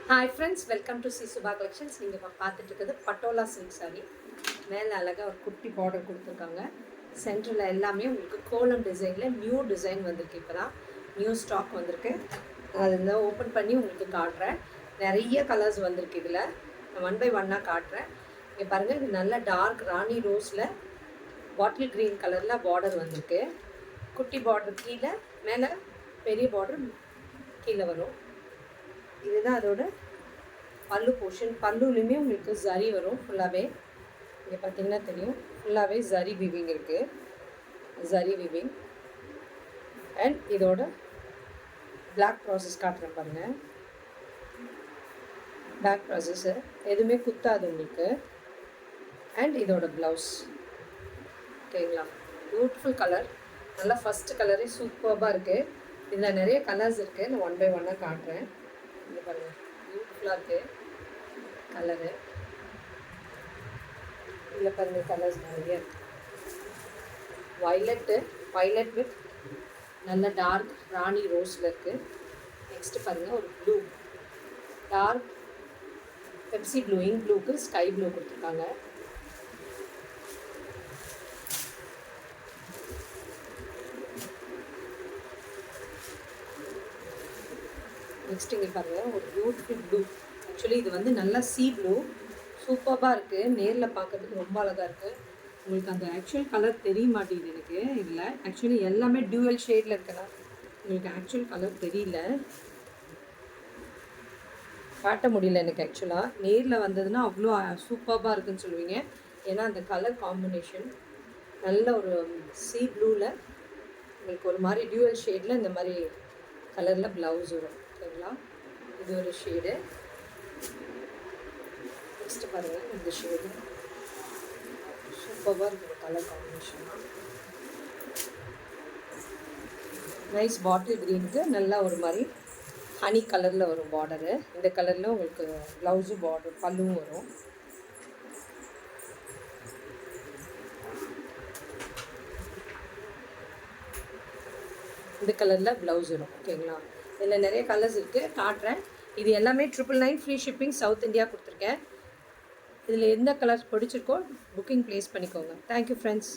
Hi friends, welcome to C Subha collections. நீங்கள் இப்போ பார்த்துட்டு இருக்கிறது பட்டோலா சில்க் சாரி. மேலே அழகாக ஒரு குட்டி பார்டர் கொடுத்துருக்காங்க. சென்டரில் எல்லாமே உங்களுக்கு கோலம் டிசைனில் நியூ டிசைன் வந்திருக்கு. இப்போ தான் நியூ ஸ்டாக் வந்திருக்கு. அதில் ஓப்பன் பண்ணி உங்களுக்கு காட்டுறேன். நிறைய கலர்ஸ் வந்திருக்கு. இதில் ஒன் பை ஒன்னாக காட்டுறேன். இங்கே பாருங்கள், இது நல்ல டார்க் ராணி ரோஸில் பாட்டில் க்ரீன் கலரில் பார்டர் வந்திருக்கு. குட்டி பார்டர் கீழே, மேலே பெரிய பார்டர் கீழே வரும். இதுதான் அதோட பல்லு போர்ஷன். பல்லுலையுமே உங்களுக்கு ஜரி வரும் ஃபுல்லாகவே. இங்கே பார்த்தீங்கன்னா தெரியும், ஃபுல்லாகவே ஜரி வீவிங் இருக்குது. ஜரி வீவிங் அண்ட் இதோட பிளாக் ப்ராசஸ் காட்டுறேன் பாருங்கள். பேக் ப்ராசஸ்ஸு எதுவுமே குத்தாது உங்களுக்கு. அண்ட் இதோட ப்ளவுஸ். ஓகேங்களா, பியூட்டிஃபுல் கலர். நல்லா ஃபஸ்ட்டு கலரே சூப்பராக இருக்குது. இதில் நிறைய கலர்ஸ் இருக்குது. நான் ஒன் பை ஒன்னாக காட்டுறேன். இது பாருங்கள், பியூட்டிஃபுல்லாக இருக்குது கலரு. இதில் பாருங்கள், கலர்ஸ் நிறைய இருக்குது. வைலட் வித் நல்ல டார்க் ராணி ரோஸில் இருக்குது. நெக்ஸ்ட்டு பாருங்கள், ஒரு ப்ளூ, டார்க் பெப்சி ப்ளூயிங் ப்ளூக்கு ஸ்கை ப்ளூ கொடுத்துருக்காங்க. நெக்ஸ்ட் இங்கே பாருங்கள், ஒரு பியூட்டிஃபுல் ப்ளூ. ஆக்சுவலி இது வந்து நல்லா சீ ப்ளூ. சூப்பராக இருக்குது. நேரில் பார்க்கறதுக்கு ரொம்ப அழகாக இருக்குது. உங்களுக்கு அந்த ஆக்சுவல் கலர் தெரிய மாட்டேங்குது எனக்கு. இதில் ஆக்சுவலி எல்லாமே டியூவல் ஷேடில் இருக்கலாம். உங்களுக்கு ஆக்சுவல் கலர் தெரியல, காட்ட முடியல எனக்கு. ஆக்சுவலாக நேரில் வந்ததுன்னா அவ்வளோ சூப்பராக இருக்குதுன்னு சொல்லுவீங்க. ஏன்னா அந்த கலர் காம்பினேஷன் நல்ல ஒரு சீ ப்ளூவில் உங்களுக்கு ஒரு மாதிரி டியூவல் ஷேடில் இந்த மாதிரி கலரில் ப்ளவுஸ் வரும். ஓகேங்களா, இது ஒரு ஷேடு. நெக்ஸ்ட்டு பாருங்கள், இந்த ஷேடு சூப்பராக இருக்குது. Colour combination nice. பாட்டில் க்ரீனுக்கு நல்லா ஒரு மாதிரி ஹனி கலரில் வரும் பார்டரு. இந்த கலரில் உங்களுக்கு ப்ளவுஸும் பார்டர் பல்லுவும் வரும். இந்த கலரில் ப்ளவுஸ் வரும். ஓகேங்களா, இதில் நிறைய கலர்ஸ் இருக்குது, காட்டுறேன். இது எல்லாமே 999 ஃப்ரீ ஷிப்பிங், சவுத் இந்தியா கொடுத்துருக்கேன். இதில் எந்த கலர் பிடிச்சிருக்கோ புக்கிங் ப்ளேஸ் பண்ணிக்கோங்க. Thank you friends.